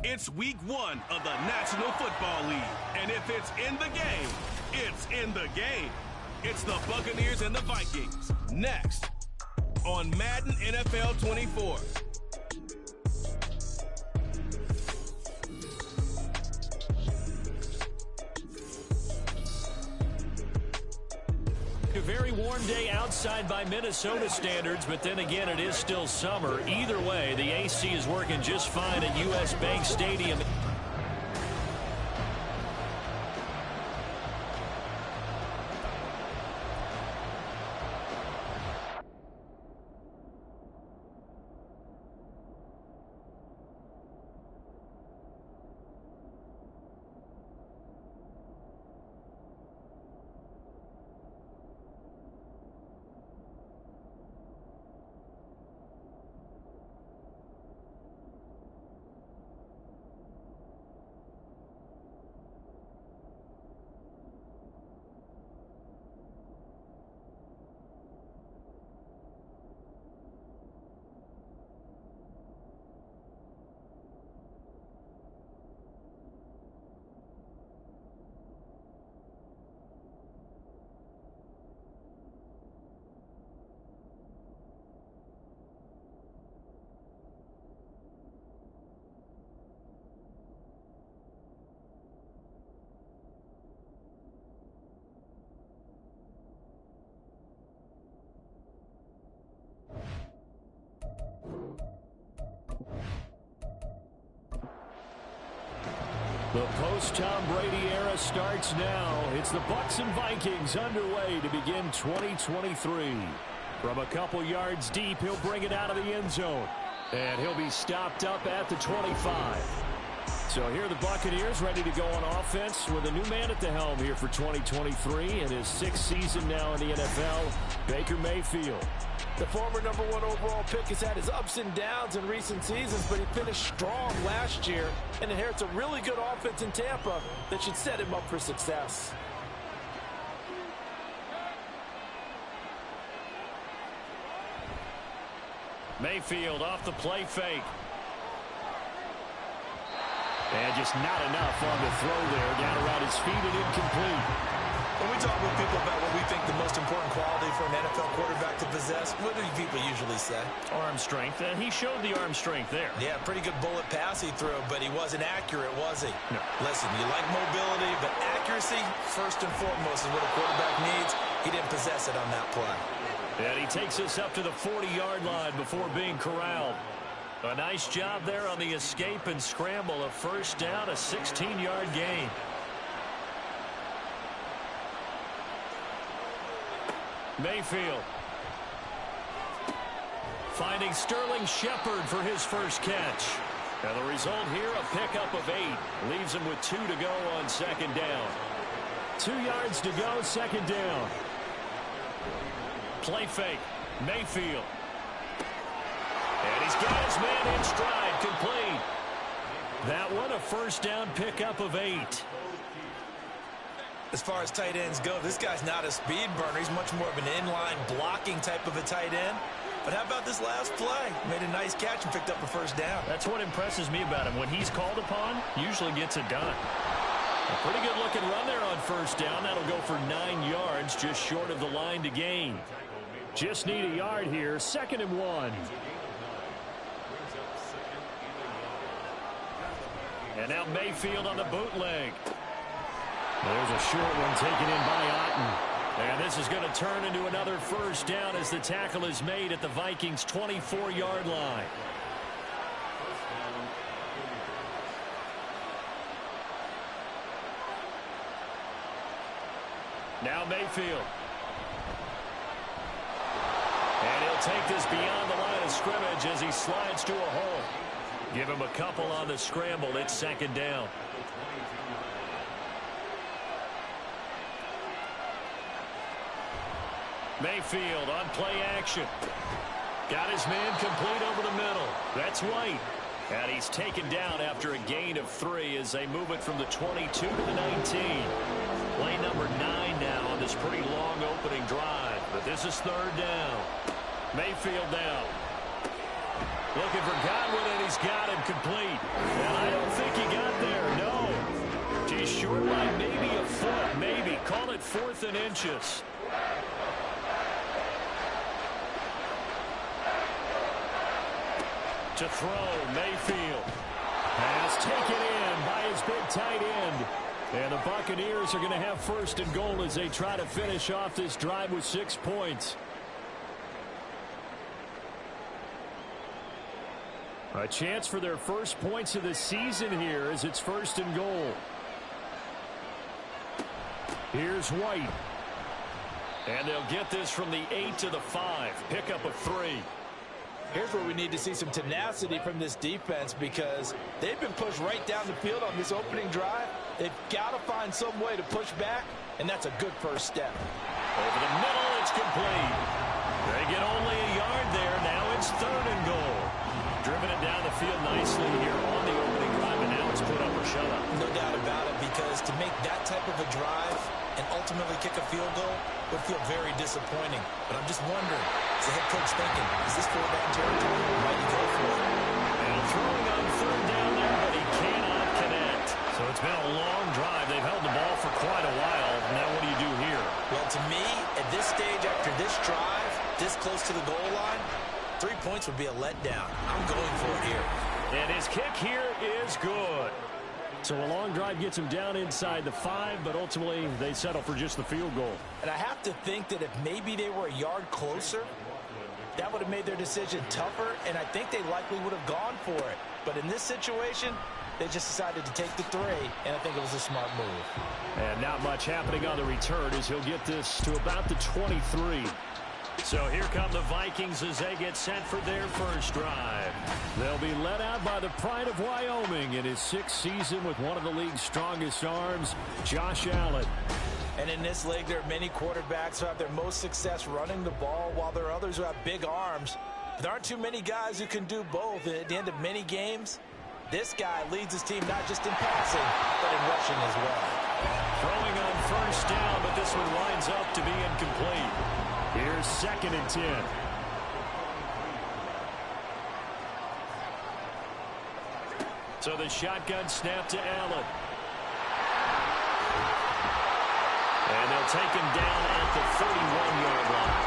It's week 1 of the National Football League. And if it's in the game, it's in the game. It's the Buccaneers and the Vikings. Next on Madden NFL 24. A very warm day outside by Minnesota standards, but then again, it is still summer. Either way, the AC is working just fine at US Bank Stadium. The post-Tom Brady era starts now. It's the Bucs and Vikings underway to begin 2023. From a couple yards deep, he'll bring it out of the end zone. And he'll be stopped up at the 25. So here are the Buccaneers ready to go on offense with a new man at the helm here for 2023 in his 6th season now in the NFL, Baker Mayfield. The former #1 overall pick has had his ups and downs in recent seasons, but he finished strong last year and inherits a really good offense in Tampa that should set him up for success. Mayfield off the play fake. And just not enough on the throw there. Down around his feet and incomplete. When we talk with people about what we think the most important quality for an NFL quarterback to possess, what do people usually say? Arm strength. And he showed the arm strength there. Yeah, pretty good bullet pass he threw, but he wasn't accurate, was he? No. Listen, you like mobility, but accuracy, first and foremost, is what a quarterback needs. He didn't possess it on that play. And he takes us up to the 40-yard line before being corralled. A nice job there on the escape and scramble. A first down, a 16-yard gain. Mayfield finding Sterling Shepard for his first catch. And the result here, a pickup of 8. Leaves him with 2 to go on second down. 2 yards to go, second down. Play fake. Mayfield. And he's got his man in stride, complete. That one, a first down pickup of 8. As far as tight ends go, this guy's not a speed burner. He's much more of an inline blocking type of a tight end. But how about this last play? Made a nice catch and picked up a first down. That's what impresses me about him. When he's called upon, usually gets it done. A pretty good looking run there on first down. That'll go for 9 yards, just short of the line to gain. Just need a yard here, 2nd and 1. And now Mayfield on the bootleg. There's a short one taken in by Otten. And this is going to turn into another first down as the tackle is made at the Vikings' 24-yard line. Now Mayfield. And he'll take this beyond the line of scrimmage as he slides to a hole. Give him a couple on the scramble. It's second down. Mayfield on play action. Got his man complete over the middle. That's White. And he's taken down after a gain of 3 as they move it from the 22 to the 19. Play number 9 now on this pretty long opening drive. But this is 3rd down. Mayfield down. Looking for Godwin, and he's got him complete. And I don't think he got there, no. He's short by maybe a foot, maybe. Call it 4th and inches. To throw, Mayfield. Pass taken in by his big tight end. And the Buccaneers are going to have 1st and goal as they try to finish off this drive with 6 points. A chance for their first points of the season here as it's 1st and goal. Here's White. And they'll get this from the 8 to the 5. Pickup of 3. Here's where we need to see some tenacity from this defense because they've been pushed right down the field on this opening drive. They've got to find some way to push back, and that's a good first step. Over the middle, it's complete. They get only a yard there. Now it's 3rd and goal. Driven it down the field nicely here on the opening drive, and now it's put up or shut up. No doubt about it, because to make that type of a drive and ultimately kick a field goal would feel very disappointing. But I'm just wondering, is the head coach thinking, is this 4-down territory? Might he go for it? And throwing on 3rd down there, but he cannot connect. So it's been a long drive. They've held the ball for quite a while. Now what do you do here? Well, to me, at this stage after this drive, this close to the goal line, 3 points would be a letdown. I'm going for it here. And his kick here is good. So a long drive gets him down inside the 5, but ultimately they settle for just the field goal. And I have to think that if maybe they were a yard closer, that would have made their decision tougher, and I think they likely would have gone for it. But in this situation, they just decided to take the 3, and I think it was a smart move. And not much happening on the return as he'll get this to about the 23. So here come the Vikings as they get set for their first drive. They'll be led out by the pride of Wyoming in his 6th season with one of the league's strongest arms, Josh Allen. And in this league, there are many quarterbacks who have their most success running the ball, while there are others who have big arms. There aren't too many guys who can do both. And at the end of many games, this guy leads his team not just in passing, but in rushing as well. Throwing on 1st down, but this one winds up to be incomplete. Here's 2nd and 10. So the shotgun snap to Allen. And they'll take him down at the 31-yard line.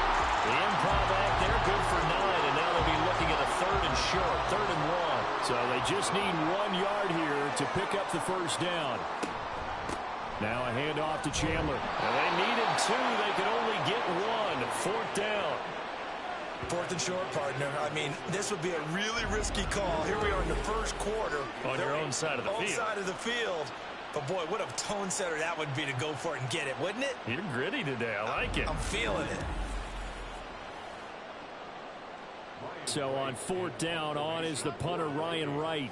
The improv act there, good for 9, and now they'll be looking at a 3rd and short, 3rd and 1. So they just need 1 yard here to pick up the 1st down. Now a handoff to Chandler. And they needed 2. They could only get 1. 4th down. 4th and short, partner. I mean, this would be a really risky call. Here we are in the 1st quarter. On your own side of the field. Side of the field. But, boy, what a tone setter that would be to go for it and get it, wouldn't it? You're gritty today. I like it. I'm feeling it. So on 4th down, on is the punter, Ryan Wright.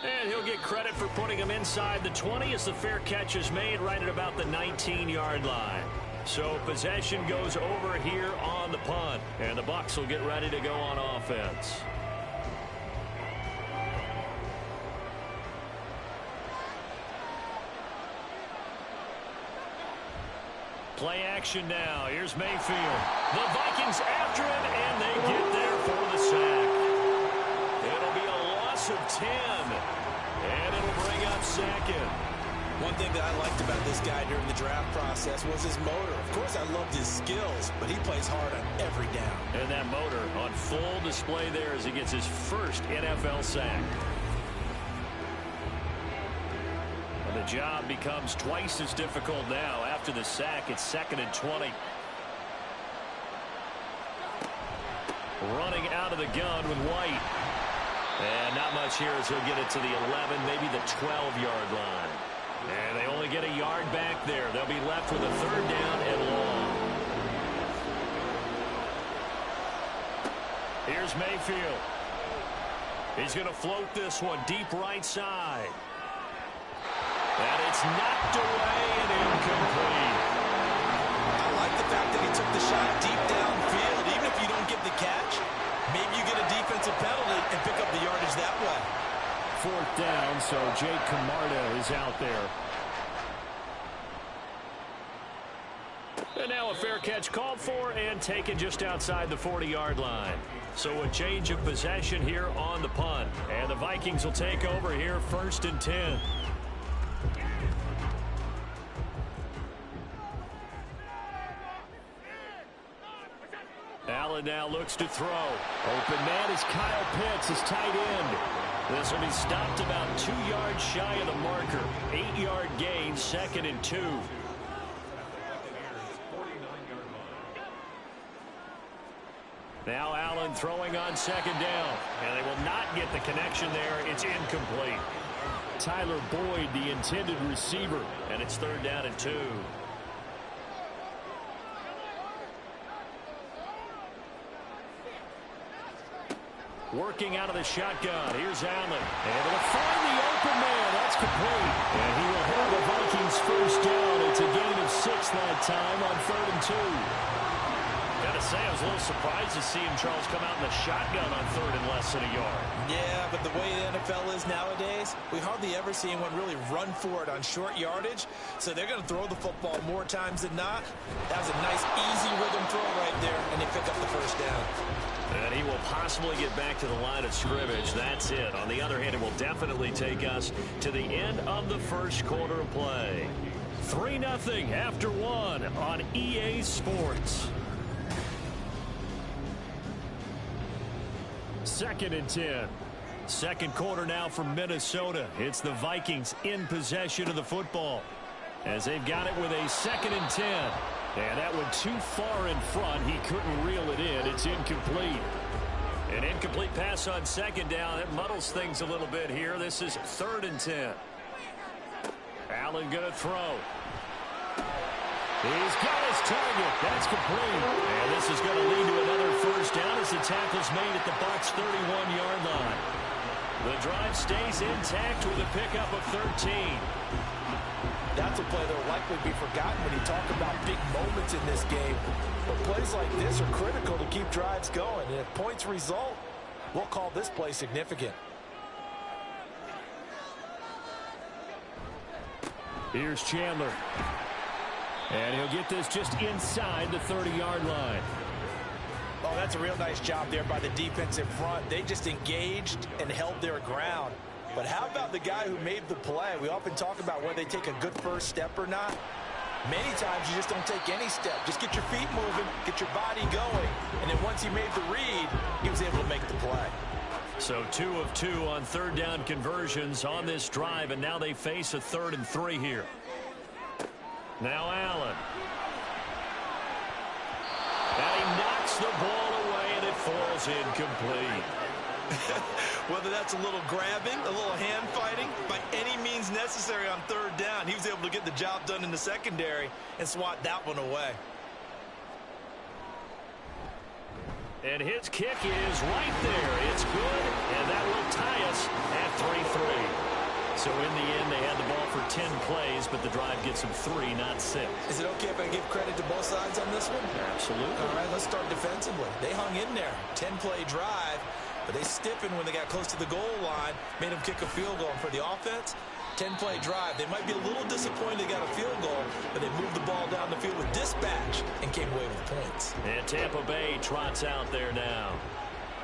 And he'll get credit for putting him inside the 20 as the fair catch is made right at about the 19-yard line. So possession goes over here on the punt, and the Bucs will get ready to go on offense. Play action now. Here's Mayfield. The Vikings after him, and they get there for the sack. It'll be a loss of 10, and it'll bring up 2nd. One thing that I liked about this guy during the draft process was his motor. Of course, I loved his skills, but he plays hard on every down. And that motor on full display there as he gets his first NFL sack. And the job becomes twice as difficult now after the sack. It's 2nd and 20. Running out of the gun with White. And not much here as he'll get it to the 11, maybe the 12-yard line. And they only get a yard back there. They'll be left with a 3rd down and long. Here's Mayfield. He's going to float this one deep right side. And it's knocked away and incomplete. I like the fact that he took the shot deep downfield. Even if you don't get the catch, maybe you get a defensive penalty and pick up the yardage that way. 4th down, so Jake Camarda is out there. a fair catch called for and taken just outside the 40-yard line. So a change of possession here on the punt. And the Vikings will take over here 1st and 10. Allen now looks to throw. Open man is Kyle Pitts, his tight end. This will be stopped about 2 yards shy of the marker. 8-yard gain, 2nd and 2. Now Allen throwing on 2nd down. And they will not get the connection there. It's incomplete. Tyler Boyd, the intended receiver. And it's 3rd down and 2. Working out of the shotgun. Here's Allen. Able to find the open man. That's complete. And he will have the Vikings 1st down. It's a gain of 6 that time on 3rd and 2. Gotta say, I was a little surprised to see him, Charles, come out in the shotgun on 3rd and less than a yard. Yeah, but the way the NFL is nowadays, we hardly ever see anyone really run for it on short yardage. So they're going to throw the football more times than not. That was a nice, easy rhythm throw right there, and they pick up the 1st down. And he will possibly get back to the line of scrimmage. That's it. On the other hand, it will definitely take us to the end of the 1st quarter of play. 3-0 after 1 on EA Sports. 2nd and 10. 2nd quarter now from Minnesota. It's the Vikings in possession of the football, as they've got it with a 2nd and 10. And that went too far in front. He couldn't reel it in. It's incomplete. An incomplete pass on 2nd down. It muddles things a little bit here. This is 3rd and 10. Allen going to throw. He's got his target. That's complete. And this is going to lead to another 1st down as the tackle's made at the Bucs' 31-yard line. The drive stays intact with a pickup of 13. That's a play that will likely be forgotten when you talk about big moments in this game. But plays like this are critical to keep drives going. And if points result, we'll call this play significant. Here's Chandler. And he'll get this just inside the 30-yard line. Oh, that's a real nice job there by the defense in front. They just engaged and held their ground. But how about the guy who made the play? We often talk about whether they take a good 1st step or not. Many times you just don't take any step. Just get your feet moving, get your body going. And then once he made the read, he was able to make the play. So 2 of 2 on 3rd down conversions on this drive, and now they face a 3rd and 3 here. Now Allen. And he knocks the ball away, and it falls incomplete. Whether that's a little grabbing, a little hand fighting, by any means necessary on 3rd down, he was able to get the job done in the secondary and swat that one away. And his kick is right there. It's good, and that will tie us at 3-3. So in the end, they had the ball for 10 plays, but the drive gets them 3, not 6. Is it okay if I give credit to both sides on this one? Absolutely. All right, let's start defensively. They hung in there. 10-play drive, but they stiffened when they got close to the goal line, made them kick a field goal. And for the offense, 10-play drive. They might be a little disappointed they got a field goal, but they moved the ball down the field with dispatch and came away with points. And Tampa Bay trots out there now.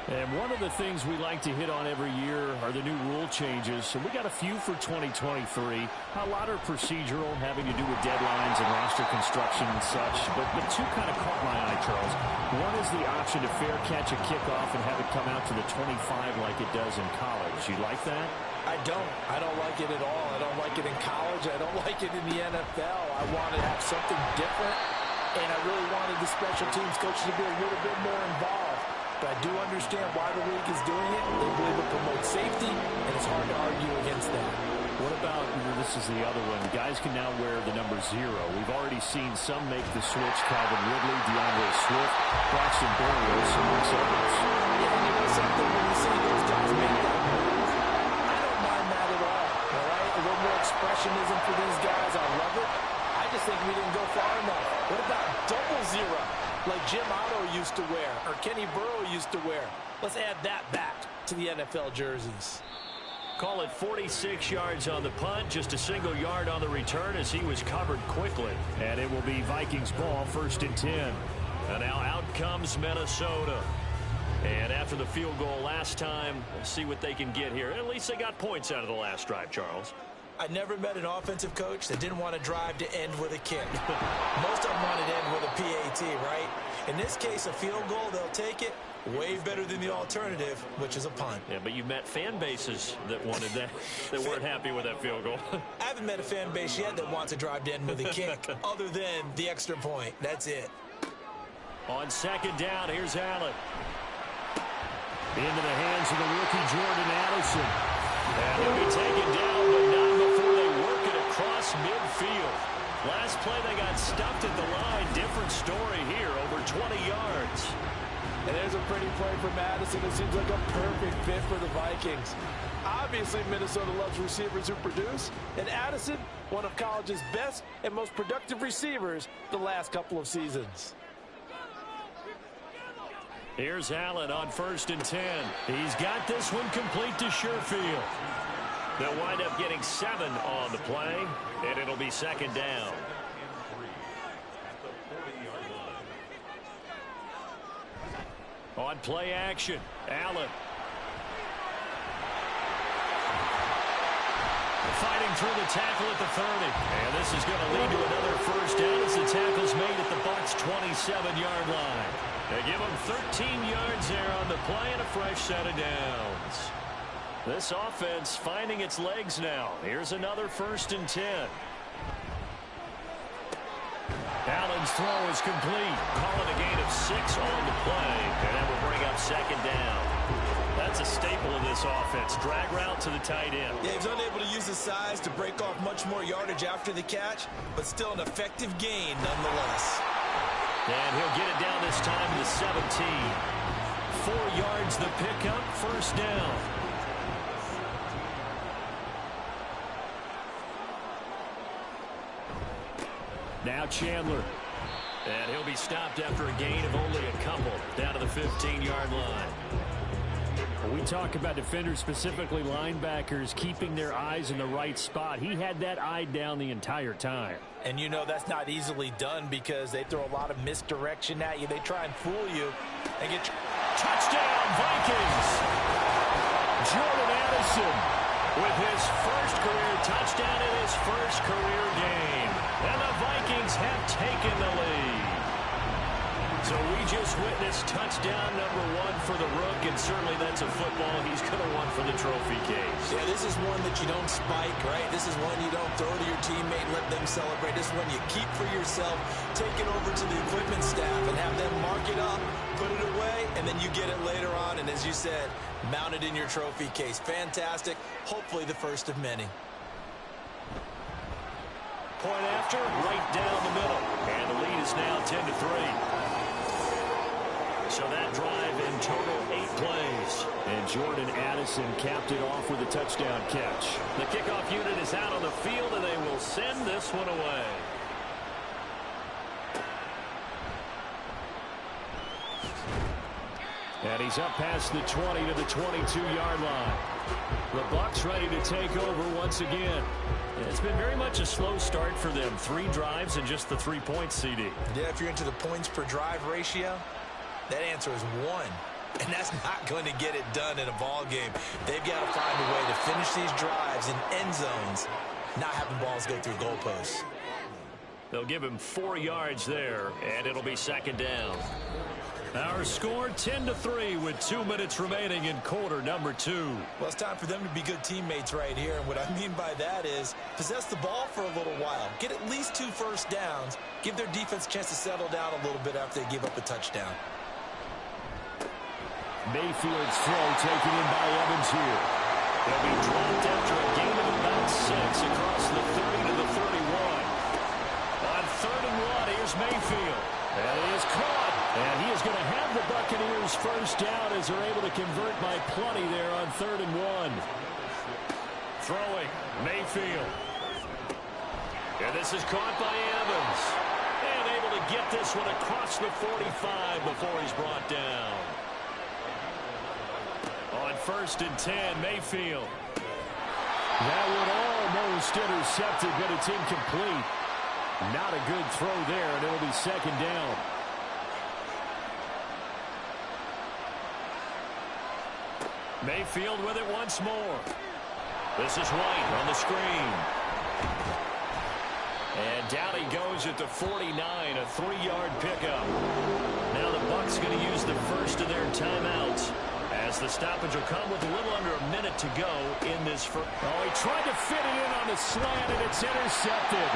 And one of the things we like to hit on every year are the new rule changes. And we got a few for 2023. A lot are procedural, having to do with deadlines and roster construction and such. But 2 kind of caught my eye, Charles. One is the option to fair catch a kickoff and have it come out to the 25 like it does in college. You like that? I don't. I don't like it at all. I don't like it in college. I don't like it in the NFL. I want to have something different. And I really wanted the special teams coaches to be a little bit more involved. But I do understand why the league is doing it. They believe it promotes safety, and it's hard to argue against that. What about, this is the other one, guys can now wear the number 0. We've already seen some make the switch, Calvin Ridley, DeAndre Swift, Braxton Berrios, amongst others. Yeah, you know something, when you see those guys make that move, I don't mind that at all right? A little more expressionism for these guys. I love it. I just think we didn't go far enough. What about double 0? Like Jim Otto used to wear, or Kenny Burrow used to wear. Let's add that back to the NFL jerseys. Call it 46 yards on the punt, just a single yard on the return as he was covered quickly. And it will be Vikings ball, 1st and 10. And now out comes Minnesota. And after the field goal last time, we'll see what they can get here. At least they got points out of the last drive, Charles. I never met an offensive coach that didn't want to drive to end with a kick. Most of them want to end with a PAT, right? In this case, a field goal, they'll take it. Way better than the alternative, which is a punt. Yeah, but you've met fan bases that wanted that, that weren't happy with that field goal. I haven't met a fan base yet that wants to drive to end with a kick, other than the extra point. That's it. On 2nd down, here's Allen. Into the hands of the rookie Jordan Addison. And he'll be taken down, but not before they work it across midfield. Last play, they got stuffed at the line. Different story here, over 20 yards. And there's a pretty play for Madison. It seems like a perfect fit for the Vikings. Obviously, Minnesota loves receivers who produce, and Addison, one of college's best and most productive receivers the last couple of seasons. Here's Allen on 1st and 10. He's got this one complete to Sherfield. They'll wind up getting 7 on the play, and it'll be 2nd down. On play action, Allen. Fighting through the tackle at the 30. And this is going to lead to another 1st down as the tackle's made at the Bucs' 27-yard line. They give them 13 yards there on the play and a fresh set of downs. This offense finding its legs now. Here's another 1st and 10. Allen's throw is complete. Calling a gain of 6 on the play. And that will bring up 2nd down. That's a staple of this offense. Drag route to the tight end. Yeah, he's unable to use his size to break off much more yardage after the catch, but still an effective gain nonetheless. And he'll get it down this time to 17. 4 yards the pickup, 1st down. Now Chandler. And he'll be stopped after a gain of only a couple down to the 15-yard line. We talk about defenders, specifically linebackers, keeping their eyes in the right spot. He had that eye down the entire time. And you know that's not easily done because they throw a lot of misdirection at you. They try and fool you and get touchdown Vikings. Jordan Addison with his first career touchdown in his first career game. And the Vikings have taken the lead. So we just witnessed touchdown number 1 for the Rook, and certainly that's a football he's going to want for the trophy case. Yeah, this is one that you don't spike, right? This is one you don't throw to your teammate and let them celebrate. This is one you keep for yourself, take it over to the equipment staff and have them mark it up, put it away, and then you get it later on, and as you said, mount it in your trophy case. Fantastic. Hopefully the first of many. Point after, right down the middle. And the lead is now 10-3. So that drive in total 8 plays. And Jordan Addison capped it off with a touchdown catch. The kickoff unit is out on the field, and they will send this one away. And he's up past the 20 to the 22-yard line. The Bucs ready to take over once again. It's been very much a slow start for them. 3 drives and just the 3 points, CD. Yeah, if you're into the points per drive ratio, that answer is 1. And that's not going to get it done in a ball game. They've got to find a way to finish these drives in end zones, not having balls go through goalposts. They'll give him 4 yards there, and it'll be 2nd down. Our score 10-3 with 2 minutes remaining in quarter number 2. Well, it's time for them to be good teammates right here. And what I mean by that is possess the ball for a little while. Get at least 2 first downs. Give their defense a chance to settle down a little bit after they give up a touchdown. Mayfield's throw taken in by Evans here. They'll be dropped after a gain of about 6 across the 30 to the 31. On 3rd and 1, here's Mayfield. And he is caught. And he is going to have the Buccaneers first down as they're able to convert by plenty there on 3rd and 1. Throwing, Mayfield. And this is caught by Evans. And able to get this one across the 45 before he's brought down. On 1st and 10, Mayfield. That would almost intercepted, but it's incomplete. Not a good throw there, and it'll be second down. Mayfield with it once more. This is White on the screen. And down he goes at the 49, a 3-yard pickup. Now the Bucs going to use the first of their timeouts, as the stoppage will come with a little under a minute to go in this first. Oh, he tried to fit it in on the slant, and it's intercepted.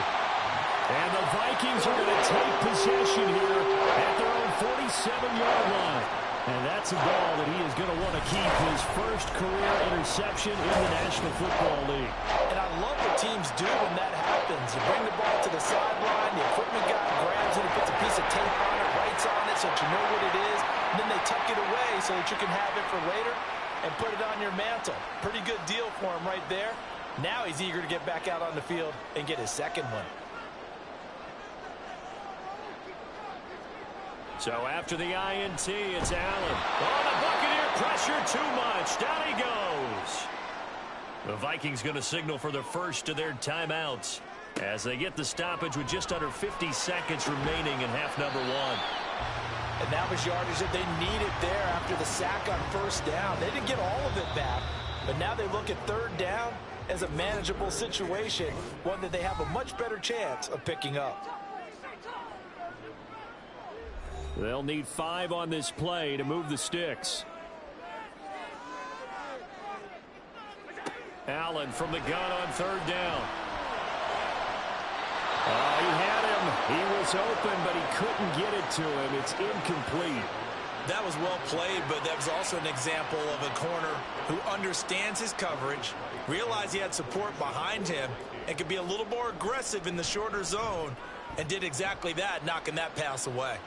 And the Vikings are going to take possession here at their own 47-yard line. And that's a ball that he is going to want to keep, his first career interception in the National Football League. And I love what teams do when that happens. You bring the ball to the sideline, the equipment guy grabs it, he puts a piece of tape on it, writes on it so that you know what it is, and then they tuck it away so that you can have it for later and put it on your mantle. Pretty good deal for him right there. Now he's eager to get back out on the field and get his second one. So after the INT, it's Allen. Oh, the Buccaneer pressure too much. Down he goes. The Vikings going to signal for the first of their timeouts as they get the stoppage with just under 50 seconds remaining in half number 1. And that was yardage that they needed there after the sack on first down. They didn't get all of it back, but now they look at third down as a manageable situation, one that they have a much better chance of picking up. They'll need 5 on this play to move the sticks. Allen from the gun on third down. He had him. He was open, but he couldn't get it to him. It's incomplete. That was well played, but that was also an example of a corner who understands his coverage, realized he had support behind him, and could be a little more aggressive in the shorter zone, and did exactly that, knocking that pass away.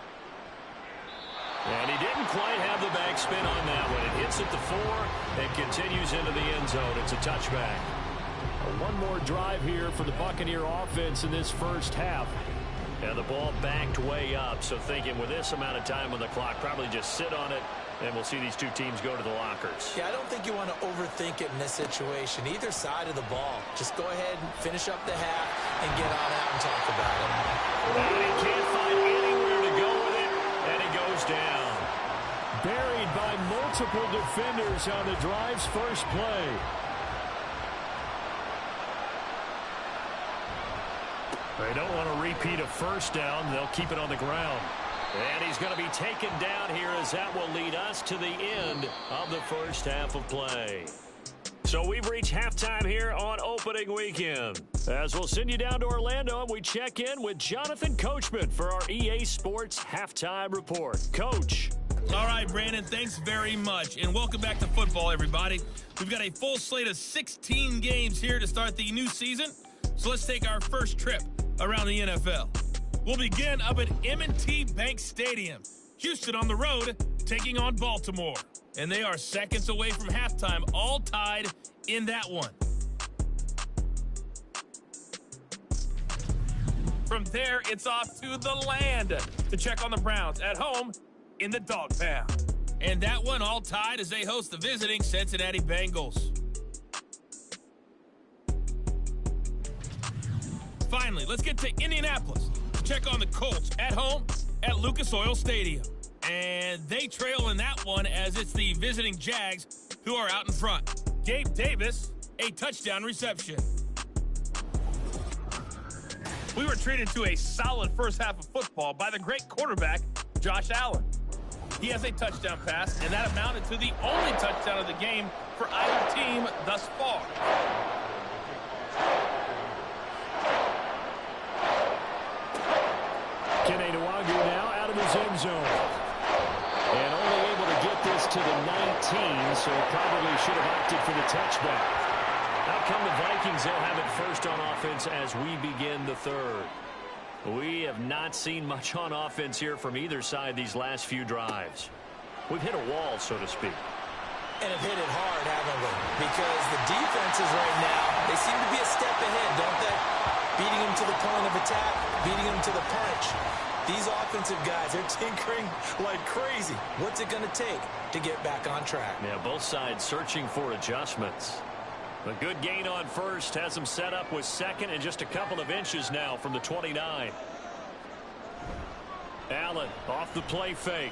And he didn't quite have the backspin on that one. It hits at the 4 and continues into the end zone. It's a touchback. One more drive here for the Buccaneer offense in this first half. And the ball backed way up. So thinking with this amount of time on the clock, probably just sit on it, and we'll see these two teams go to the lockers. Yeah, I don't think you want to overthink it in this situation. Either side of the ball. Just go ahead and finish up the half and get on out and talk about it. And he can't find anywhere to go with it, and he goes down. Buried by multiple defenders on the drive's first play. They don't want to repeat a first down. They'll keep it on the ground. And he's going to be taken down here, as that will lead us to the end of the first half of play. So we've reached halftime here on opening weekend. As we'll send you down to Orlando, and we check in with Jonathan Coachman for our EA Sports Halftime Report. Coach. All right, Brandon, thanks very much. And welcome back to football, everybody. We've got a full slate of 16 games here to start the new season. So let's take our first trip around the NFL. We'll begin up at M&T Bank Stadium. Houston on the road, taking on Baltimore. And they are seconds away from halftime, all tied in that one. From there, it's off to the land to check on the Browns at home in the Dog Pound. And that one all tied as they host the visiting Cincinnati Bengals. Finally, let's get to Indianapolis to check on the Colts at home at Lucas Oil Stadium. And they trail in that one as it's the visiting Jags who are out in front. Gabe Davis, a touchdown reception. We were treated to a solid first half of football by the great quarterback, Josh Allen. He has a touchdown pass, and that amounted to the only touchdown of the game for either team thus far. Kene Nwangwu now out of his end zone. And only able to get this to the 19, so probably should have opted for the touchback. Out come the Vikings. They'll have it first on offense as we begin the third. We have not seen much on offense here from either side these last few drives. We've hit a wall, so to speak. And have hit it hard, haven't we? Because the defenses right now, they seem to be a step ahead, don't they? Beating them to the point of attack, beating them to the punch. These offensive guys, they're tinkering like crazy. What's it going to take to get back on track? Yeah, both sides searching for adjustments. A good gain on first has them set up with second and just a couple of inches now from the 29. Allen off the play fake.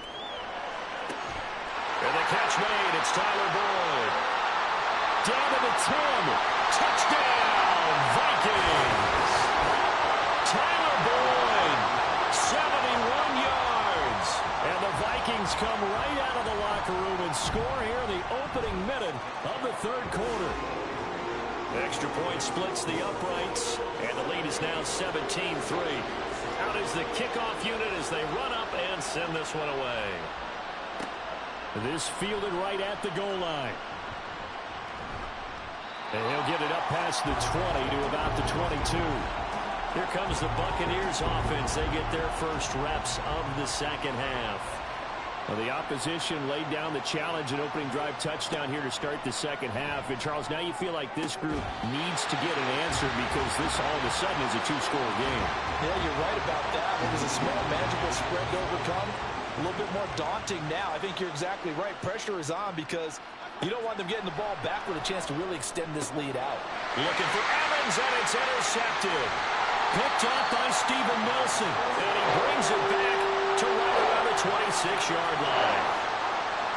And the catch made. It's Tyler Boyd. Down to the 10. Touchdown, Vikings. Tyler Boyd, 71 yards. And the Vikings come right out of the locker room and score here in the opening minute of the third quarter. Extra point splits the uprights, and the lead is now 17-3. Out is the kickoff unit as they run up and send this one away. This fielded right at the goal line. And he'll get it up past the 20 to about the 22. Here comes the Buccaneers offense. They get their first reps of the second half. Well, the opposition laid down the challenge, an opening drive touchdown here to start the second half. And, Charles, now you feel like this group needs to get an answer because this all of a sudden is a two-score game. Yeah, you're right about that. It was a small, manageable spread to overcome. A little bit more daunting now. I think you're exactly right. Pressure is on because you don't want them getting the ball back with a chance to really extend this lead out. Looking for Evans, and it's intercepted. Picked off by Steven Nelson, and he brings it back to right around the 26-yard line.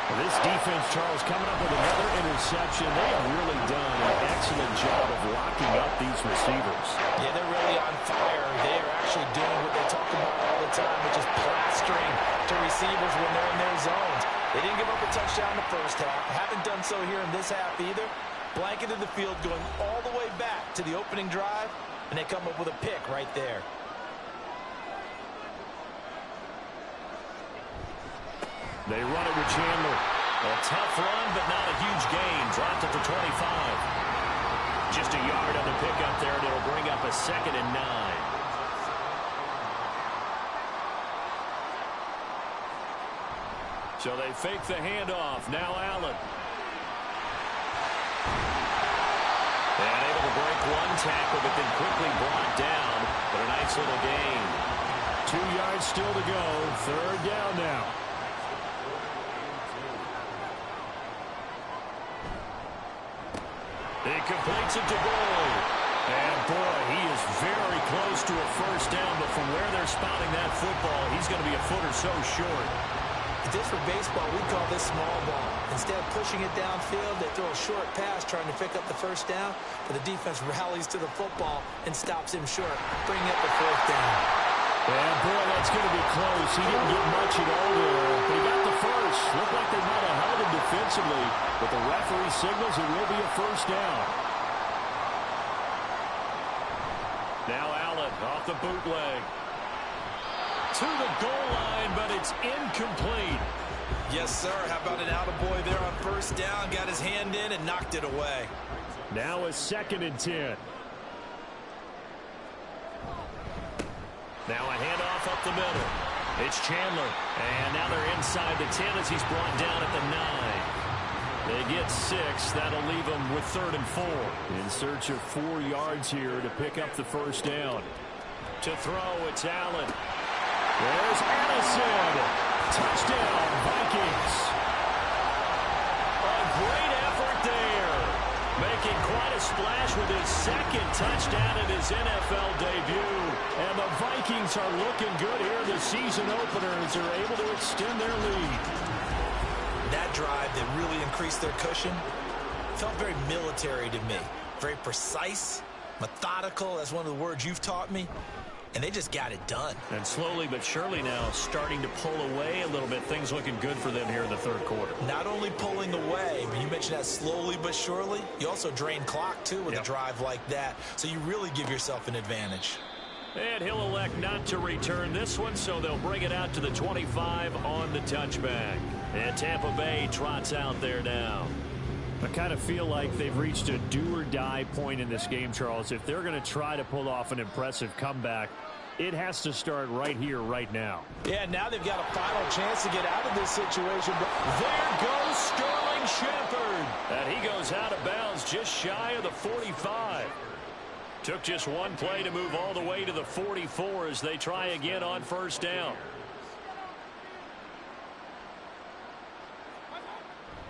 Well, this defense, Charles, coming up with another interception. They have really done an excellent job of locking up these receivers. Yeah, they're really on fire. They are actually doing what they talk about all the time, which is plastering to receivers when they're in their zones. They didn't give up a touchdown in the first half. Haven't done so here in this half either. Blanketed the field going all the way back to the opening drive, and they come up with a pick right there. They run it with Chandler. A tough run, but not a huge gain. Dropped at the 25. Just a yard on the pickup there, and it'll bring up a 2nd and 9. So they fake the handoff. Now Allen. And able to break one tackle, but then quickly brought down. But a nice little gain. 2 yards still to go. Third down now. He completes it to Boyd. And boy, he is very close to a first down, but from where they're spotting that football, he's going to be a foot or so short. This for baseball, we call this small ball. Instead of pushing it downfield, they throw a short pass trying to pick up the first down, but the defense rallies to the football and stops him short, bringing up the 4th down. And boy, that's going to be close. He didn't get much at all there, but he got the first. Looked like they might have held him defensively, but the referee signals it will be a first down. Now Allen off the bootleg. To the goal line, but it's incomplete. Yes, sir. How about an attaboy there on first down? Got his hand in and knocked it away. Now a 2nd and 10. Now a handoff up the middle. It's Chandler. And now they're inside the 10 as he's brought down at the 9. They get 6. That'll leave them with 3rd and 4. In search of 4 yards here to pick up the first down. To throw, it's Allen. There's Addison. Touchdown, Vikings. A great effort there. Making quite a splash with his 2nd touchdown in his NFL debut. And the Vikings are looking good here in the season opener as they're able to extend their lead. That drive that really increased their cushion felt very military to me. Very precise, methodical. That's one of the words you've taught me. And they just got it done. And slowly but surely now starting to pull away a little bit. Things looking good for them here in the third quarter. Not only pulling away, but you mentioned that slowly but surely. You also drain clock, too, with a drive like that. So you really give yourself an advantage. And he'll elect not to return this one, so they'll bring it out to the 25 on the touchback. And Tampa Bay trots out there now. I kind of feel like they've reached a do-or-die point in this game, Charles. If they're going to try to pull off an impressive comeback, it has to start right here, right now. Yeah, now they've got a final chance to get out of this situation. But there goes Sterling Shepard. And he goes out of bounds just shy of the 45. Took just one play to move all the way to the 44 as they try again on first down.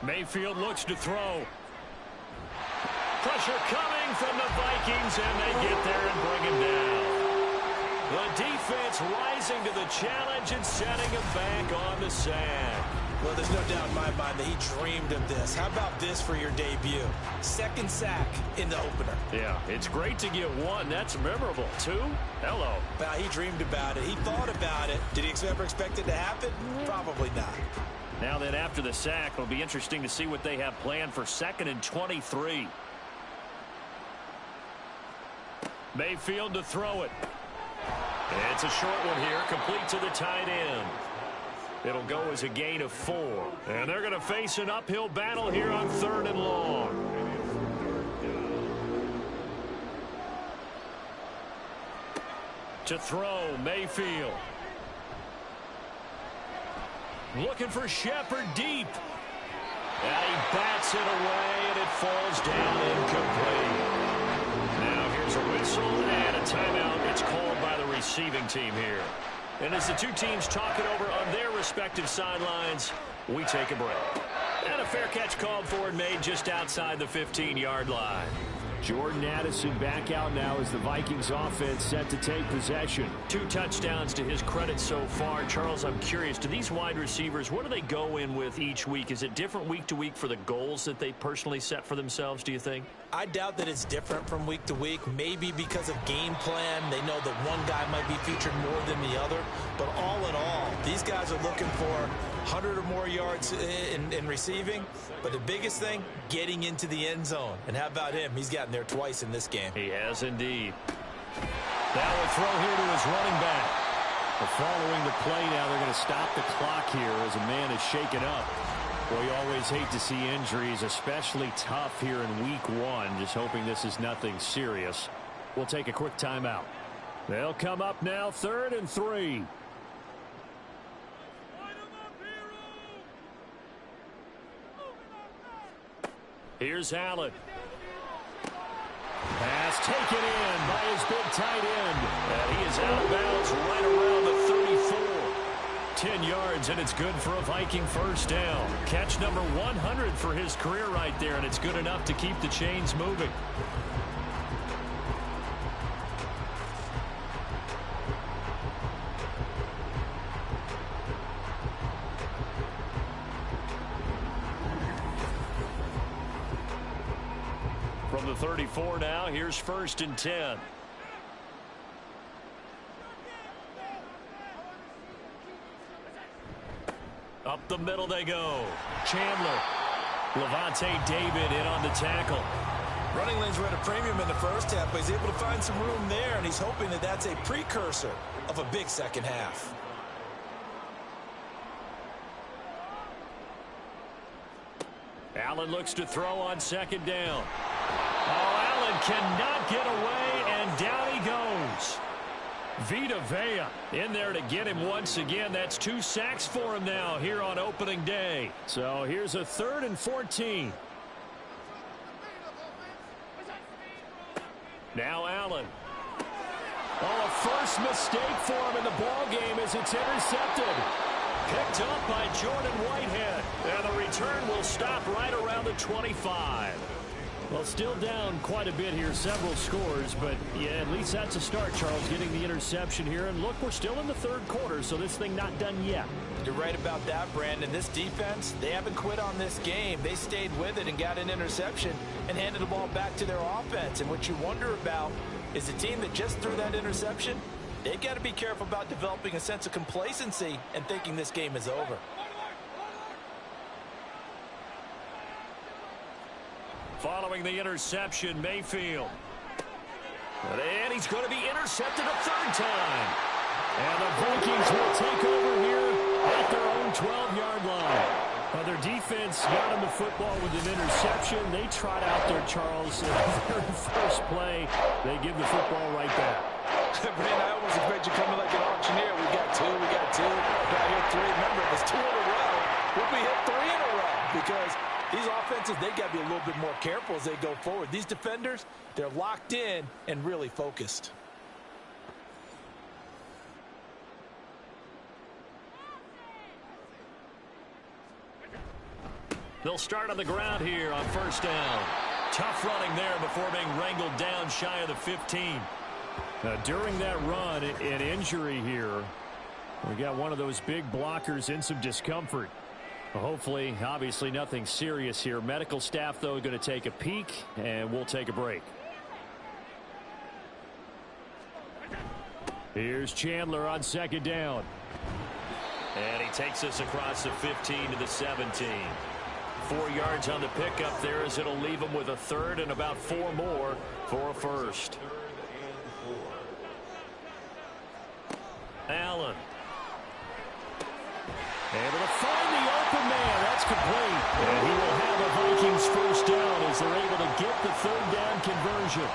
Mayfield looks to throw. Pressure coming from the Vikings, and they get there and bring him down. The defense rising to the challenge and setting him back on the sand. Well, there's no doubt in my mind that he dreamed of this. How about this for your debut? Second sack in the opener. Yeah, it's great to get one. That's memorable. Two? Hello. Well, he dreamed about it. He thought about it. Did he ever expect it to happen? Probably not. Now then, after the sack, it'll be interesting to see what they have planned for 2nd and 23. Mayfield to throw it. It's a short one here, complete to the tight end. It'll go as a gain of 4. And they're going to face an uphill battle here on 3rd and long. To throw, Mayfield. Looking for Shepard deep. And he bats it away, and it falls down incomplete. Now here's a whistle and a timeout. It's called by the receiving team here. And as the two teams talk it over on their respective sidelines, we take a break. And a fair catch called for and made just outside the 15-yard line. Jordan Addison back out now as the Vikings offense set to take possession. 2 touchdowns to his credit so far. Charles, I'm curious, do these wide receivers, what do they go in with each week? Is it different week to week for the goals that they personally set for themselves, do you think? I doubt that it's different from week to week. Maybe because of game plan, they know that one guy might be featured more than the other. But all in all, these guys are looking for 100 or more yards in receiving. But the biggest thing, getting into the end zone. And how about him? He's gotten there twice in this game. He has indeed. Now a throw here to his running back. Following the play now, they're going to stop the clock here as a man is shaken up. Well, you always hate to see injuries, especially tough here in week 1. Just hoping this is nothing serious. We'll take a quick timeout. They'll come up now, 3rd and 3. Here's Allen. Pass taken in by his big tight end. And he is out of bounds right around the 34. 10 yards, and it's good for a Viking first down. Catch number 100 for his career right there, and it's good enough to keep the chains moving. From the 34 now, here's 1st and 10. Up the middle they go. Chandler. Levante David in on the tackle. Running lanes were at a premium in the first half, but he's able to find some room there, and he's hoping that that's a precursor of a big second half. Allen looks to throw on 2nd down. Oh, Allen cannot get away, and down he goes. Vita Vea in there to get him once again. That's 2 sacks for him now here on opening day. So here's a 3rd and 14. Now Allen. Oh, a first mistake for him in the ball game as it's intercepted. Picked up by Jordan Whitehead. And the return will stop right around the 25. Well, still down quite a bit here, several scores, but yeah, at least that's a start, Charles, getting the interception here. And look, we're still in the 3rd quarter, so this thing not done yet. You're right about that, Brandon. This defense, they haven't quit on this game. They stayed with it and got an interception and handed the ball back to their offense. And what you wonder about is the team that just threw that interception, they've got to be careful about developing a sense of complacency and thinking this game is over. Following the interception, Mayfield. And he's going to be intercepted a 3rd time. And the Vikings will take over here at their own 12-yard line. Their defense got him the football with an interception. They trot out there, Charles. In the very first play, they give the football right back. Brandon, I almost expect you coming like an auctioneer. We got 2, got here 3. Remember, if it's 2 in a row, we'll be hit 3 in a row because these offenses, they got to be a little bit more careful as they go forward. These defenders, they're locked in and really focused. They'll start on the ground here on 1st down. Tough running there before being wrangled down shy of the 15. During that run, an injury here. We got one of those big blockers in some discomfort. Hopefully, obviously nothing serious here. Medical staff, though, going to take a peek, and we'll take a break. Here's Chandler on second down. And he takes us across the 15 to the 17. 4 yards on the pickup there as it'll leave him with a third and about 4 more for a first. Allen. Able to find the open man. That's complete. And he will have a Vikings first down as they're able to get the third down conversion.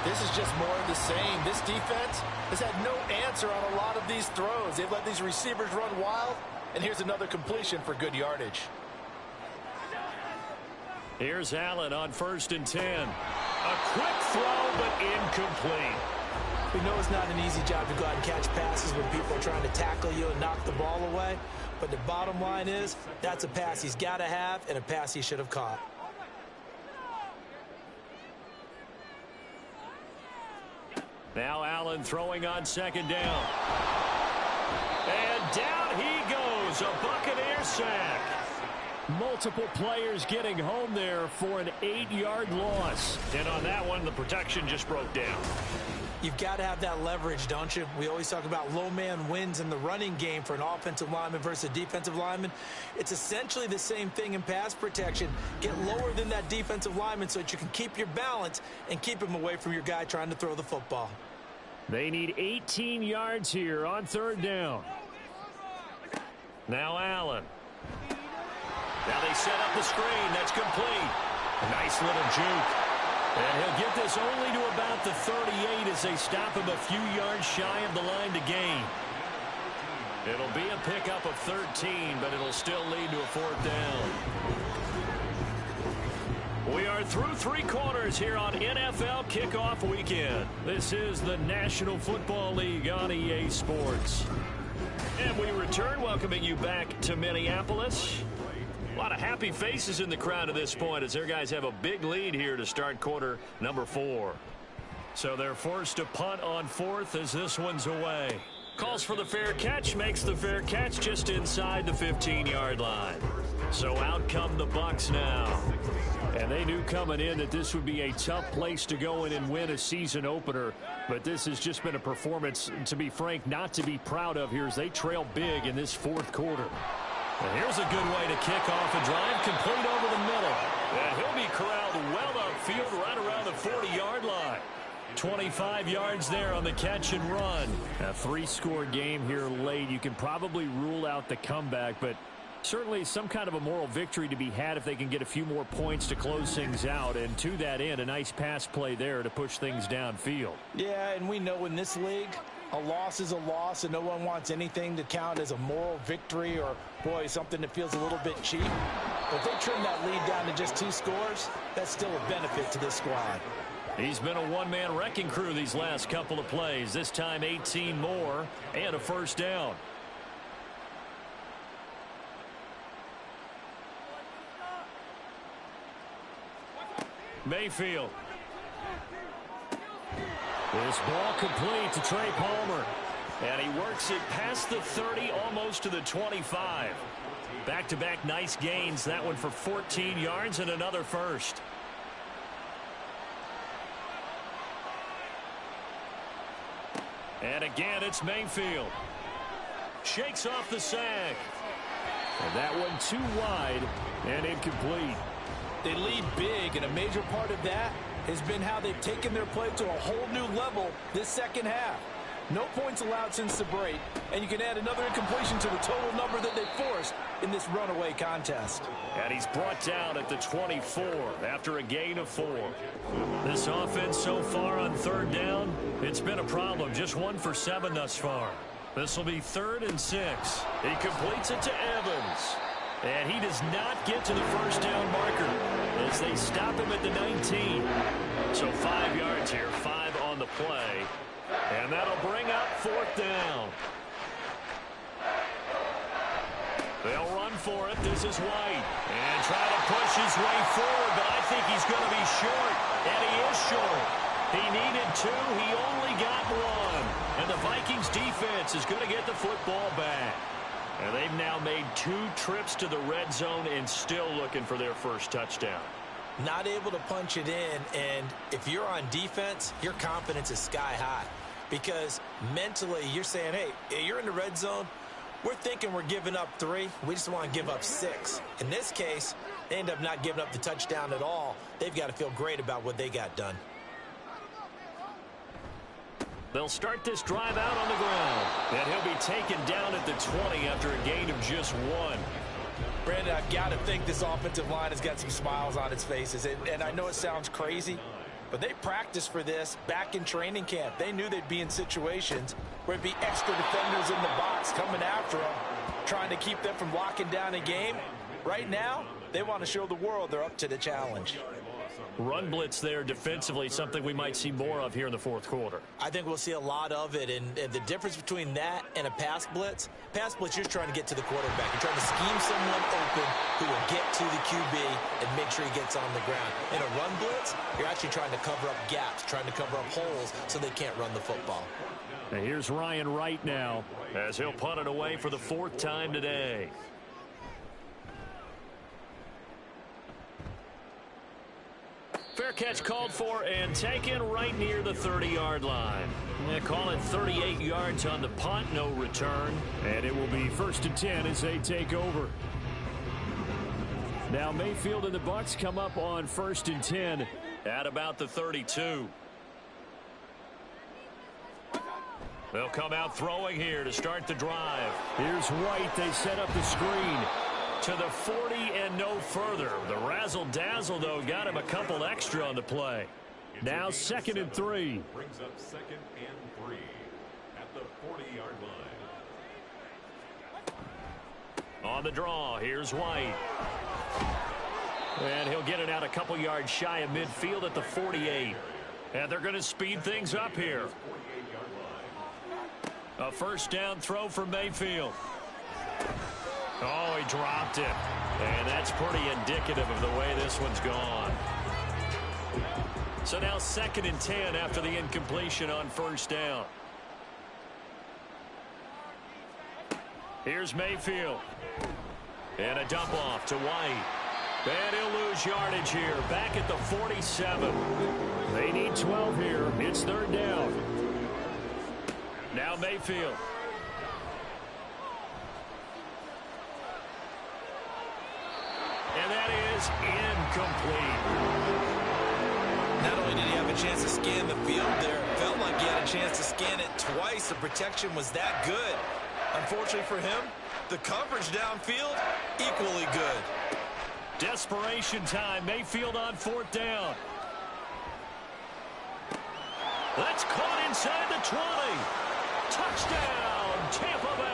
This is just more of the same. This defense has had no answer on a lot of these throws. They've let these receivers run wild, and here's another completion for good yardage. Here's Allen on 1st and 10. A quick throw, but incomplete. We know it's not an easy job to go out and catch passes when people are trying to tackle you and knock the ball away. But the bottom line is, that's a pass he's got to have and a pass he should have caught. Now Allen throwing on second down. And down he goes. A Buccaneer sack. Multiple players getting home there for an 8-yard loss. And on that one, the protection just broke down. You've got to have that leverage, don't you? We always talk about low man wins in the running game for an offensive lineman versus a defensive lineman. It's essentially the same thing in pass protection. Get lower than that defensive lineman so that you can keep your balance and keep him away from your guy trying to throw the football. They need 18 yards here on third down. Now Allen. Now they set up the screen. That's complete. Nice little juke. And he'll get this only to about the 38 as they stop him a few yards shy of the line to gain. It'll be a pickup of 13, but it'll still lead to a fourth down. We are through 3 quarters here on NFL Kickoff Weekend. This is the National Football League on EA Sports. And we return, welcoming you back to Minneapolis. A lot of happy faces in the crowd at this point as their guys have a big lead here to start quarter number 4. So they're forced to punt on 4th as this one's away. Calls for the fair catch, makes the fair catch just inside the 15-yard line. So out come the Bucs now. And they knew coming in that this would be a tough place to go in and win a season opener. But this has just been a performance, to be frank, not to be proud of here as they trail big in this 4th quarter. And here's a good way to kick off a drive, complete over the middle. And he'll be corralled well upfield right around the 40-yard line. 25 yards there on the catch and run. A 3-score game here late. You can probably rule out the comeback, but certainly some kind of a moral victory to be had if they can get a few more points to close things out. And to that end, a nice pass play there to push things downfield. Yeah, and we know in this league, a loss is a loss, and no one wants anything to count as a moral victory or, boy, something that feels a little bit cheap. But if they trim that lead down to just 2 scores, that's still a benefit to this squad. He's been a one-man wrecking crew these last couple of plays. This time 18 more and a first down. Mayfield. This ball complete to Trey Palmer. And he works it past the 30, almost to the 25. Back-to-back nice gains. That one for 14 yards and another first. And again, it's Mayfield. Shakes off the sack. And that one too wide and incomplete. They lead big, and a major part of that has been how they've taken their play to a whole new level this second half. No points allowed since the break, and you can add another incompletion to the total number that they forced in this runaway contest. And he's brought down at the 24 after a gain of 4. This offense so far on third down, it's been a problem. Just 1 for 7 thus far. This will be 3rd and 6. He completes it to Evans. And he does not get to the first down marker as they stop him at the 19. So 5 yards here, 5 on the play. And that'll bring up 4th down. They'll run for it. This is White. And trying to push his way forward, but I think he's going to be short. And he is short. He needed 2. He only got 1. And the Vikings defense is going to get the football back. And they've now made 2 trips to the red zone and still looking for their first touchdown. Not able to punch it in, and if you're on defense, your confidence is sky high. Because mentally, you're saying, hey, you're in the red zone. We're thinking we're giving up 3. We just want to give up 6. In this case, they end up not giving up the touchdown at all. They've got to feel great about what they got done. They'll start this drive out on the ground. And he'll be taken down at the 20 after a gain of just 1. Brandon, I've got to think this offensive line has got some smiles on its faces. And I know it sounds crazy, but they practiced for this back in training camp. They knew they'd be in situations where it'd be extra defenders in the box coming after them, trying to keep them from locking down a game. Right now, they want to show the world they're up to the challenge. Run blitz there defensively, something we might see more of here in the fourth quarter. I think we'll see a lot of it, and the difference between that and a pass blitz, you're just trying to get to the quarterback. You're trying to scheme someone open who will get to the QB and make sure he gets on the ground. In a run blitz, you're actually trying to cover up gaps, trying to cover up holes so they can't run the football. And here's Ryan Wright now as he'll punt it away for the 4th time today. Fair catch called for and taken right near the 30-yard line. They call it 38 yards on the punt, no return. And it will be 1st and 10 as they take over. Now Mayfield and the Bucs come up on 1st and 10 at about the 32. They'll come out throwing here to start the drive. Here's White. They set up the screen. To the 40 and no further. The razzle-dazzle, though, got him a couple extra on the play. Now 2nd and 3. Brings up 2nd and 3 at the 40-yard line. On the draw, here's White. And he'll get it out a couple yards shy of midfield at the 48. And they're going to speed things up here. A 1st down throw for Mayfield. Oh, he dropped it. And that's pretty indicative of the way this one's gone. So now 2nd and 10 after the incompletion on 1st down. Here's Mayfield. And a dump off to White. And he'll lose yardage here. Back at the 47. They need 12 here. It's 3rd down. Now Mayfield. And that is incomplete. Not only did he have a chance to scan the field there, it felt like he had a chance to scan it twice. The protection was that good. Unfortunately for him, the coverage downfield, equally good. Desperation time. Mayfield on 4th down. That's caught inside the 20. Touchdown, Tampa Bay.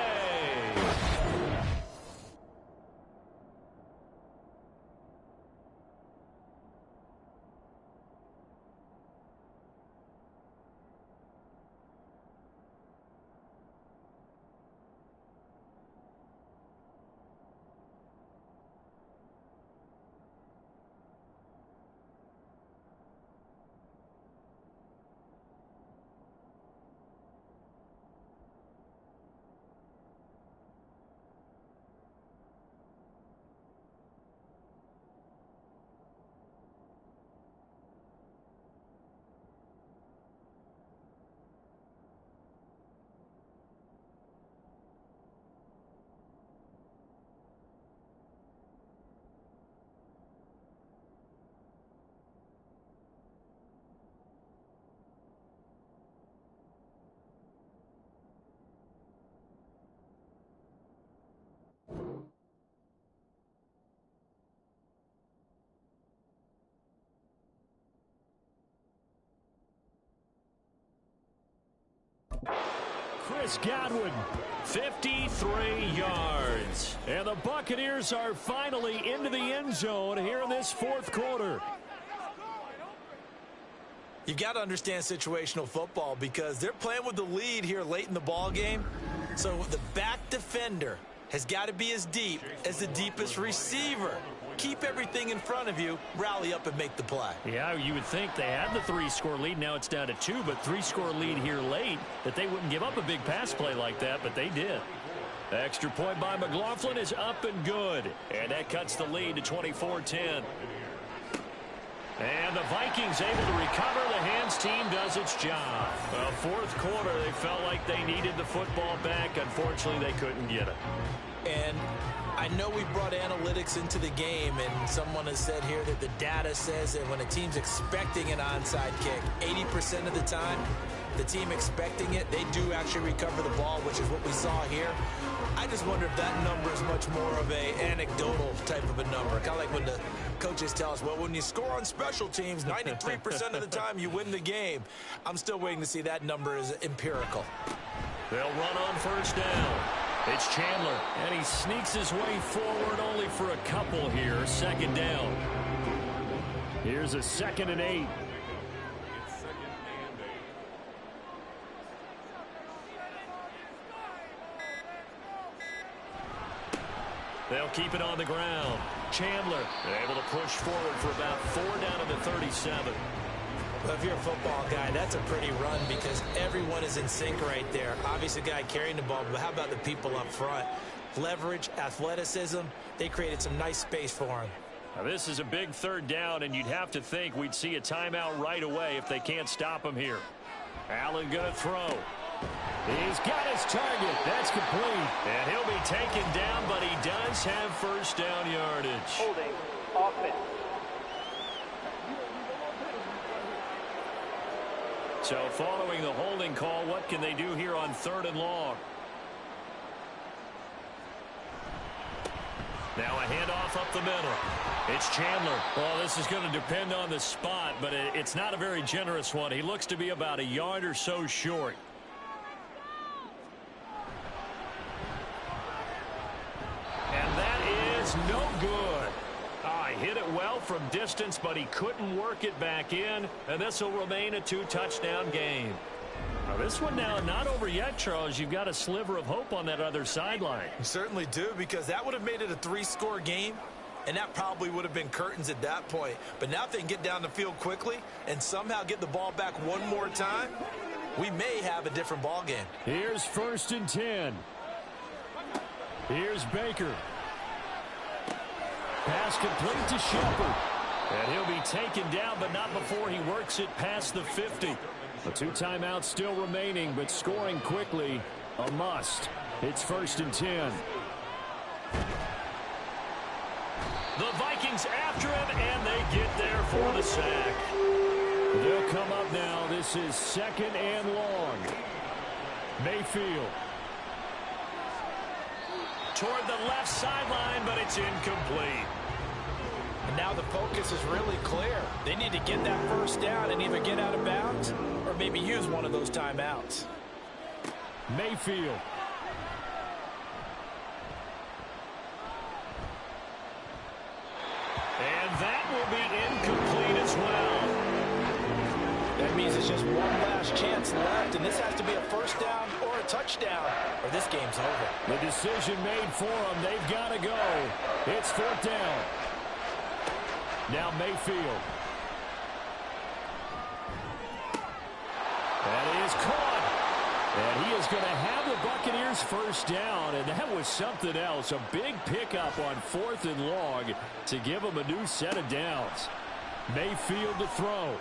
Chris Godwin, 53 yards. And the Buccaneers are finally into the end zone here in this 4th quarter. You've got to understand situational football because they're playing with the lead here late in the ball game. So the back defender has got to be as deep as the deepest receiver. Keep everything in front of you, rally up and make the play. Yeah, you would think they had the 3-score lead. Now it's down to 2, but 3-score lead here late, that they wouldn't give up a big pass play like that, but they did. Extra point by McLaughlin is up and good, and that cuts the lead to 24-10. And the Vikings able to recover. The Hands team does its job. Well, fourth quarter, they felt like they needed the football back. Unfortunately, they couldn't get it. And I know we brought analytics into the game, and someone has said here that the data says that when a team's expecting an onside kick, 80% of the time, the team expecting it, they do actually recover the ball, which is what we saw here. I just wonder if that number is much more of a anecdotal type of a number. Kind of like when the coaches tell us, well, when you score on special teams, 93% of the time you win the game. I'm still waiting to see that number is empirical. They'll run on first down. It's Chandler, and he sneaks his way forward only for a couple here. Second down. Here's a 2nd and 8. They'll keep it on the ground. Chandler able to push forward for about 4 down to the 37. Well, if you're a football guy, that's a pretty run because everyone is in sync right there. Obviously, the guy carrying the ball, but how about the people up front? Leverage, athleticism, they created some nice space for him. Now, this is a big 3rd down, and you'd have to think we'd see a timeout right away if they can't stop him here. Allen going to throw. He's got his target. That's complete. And he'll be taken down, but he does have first down yardage. Holding offense. So following the holding call, what can they do here on 3rd and long? Now a handoff up the middle. It's Chandler. Well, this is going to depend on the spot, but it's not a very generous one. He looks to be about a yard or so short. And that is no good. He hit it well from distance, but he couldn't work it back in, and this will remain a 2-touchdown game. Now, this one now not over yet, Charles. You've got a sliver of hope on that other sideline. You certainly do, because that would have made it a 3-score game, and that probably would have been curtains at that point. But now if they can get down the field quickly and somehow get the ball back one more time, we may have a different ball game. Here's 1st and 10. Here's Baker. Pass complete to Shepard. And he'll be taken down, but not before he works it past the 50. The 2 timeouts still remaining, but scoring quickly, a must. It's 1st and 10. The Vikings after him, and they get there for the sack. They'll come up now. This is 2nd and long. Mayfield. Toward the left sideline, but it's incomplete. And now the focus is really clear. They need to get that first down and either get out of bounds or maybe use one of those timeouts. Mayfield. And that will be incomplete as well. That means it's just one last chance left, and this has to be a first down or a touchdown, or this game's over. The decision made for them. They've got to go. It's 4th down. Now Mayfield. That is caught. And he is going to have the Buccaneers first down, and that was something else. A big pickup on 4th and long to give them a new set of downs. Mayfield to throw.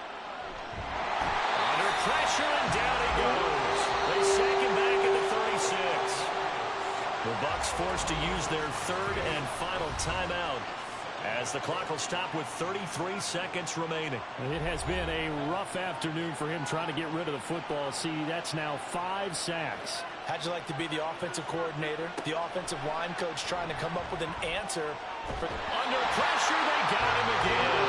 Under pressure, and down he goes. They sack him back at the 36. The Bucs forced to use their 3rd and final timeout as the clock will stop with 33 seconds remaining. It has been a rough afternoon for him trying to get rid of the football. See, that's now 5 sacks. How'd you like to be the offensive coordinator, the offensive line coach trying to come up with an answer? Under pressure, they got him again.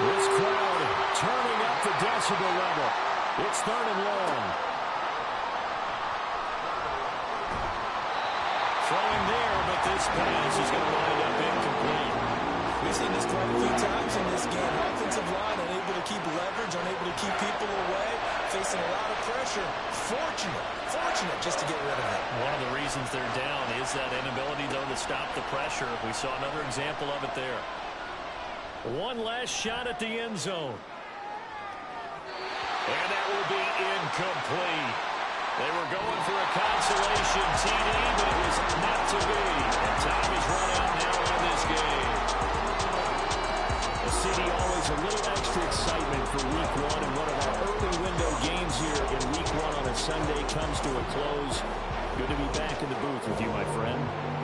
This crowd turning up the decibel level. It's 3rd and long. Throwing there, but this pass is going to wind up incomplete. We've seen this quite a few times in this game. Offensive line unable to keep leverage, unable to keep people away. facing a lot of pressure. Fortunate just to get rid of it. One of the reasons they're down is that inability, though, to stop the pressure. We saw another example of it there. One last shot at the end zone. And that will be incomplete. They were going for a consolation TD, but it was not to be. And time is run out now in this game. The CD always a little extra excitement for week one, and one of our early window games here in week one on a Sunday comes to a close. Good to be back in the booth with you, my friend.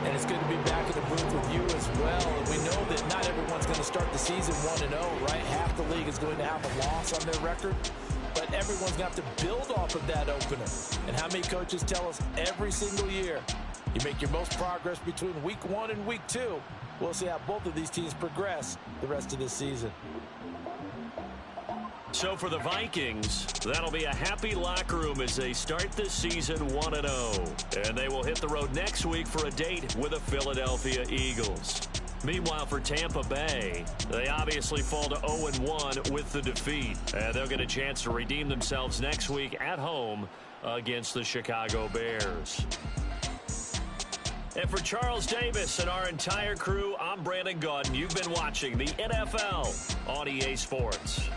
And it's good to be back in the booth with you as well. And we know that not everyone's going to start the season 1-0, right? Half the league is going to have a loss on their record. But everyone's going to have to build off of that opener. And how many coaches tell us every single year, you make your most progress between week 1 and week 2. We'll see how both of these teams progress the rest of this season. So for the Vikings, that'll be a happy locker room as they start this season 1-0. And they will hit the road next week for a date with the Philadelphia Eagles. Meanwhile, for Tampa Bay, they obviously fall to 0-1 with the defeat. And they'll get a chance to redeem themselves next week at home against the Chicago Bears. And for Charles Davis and our entire crew, I'm Brandon Gaudin. You've been watching the NFL on EA Sports.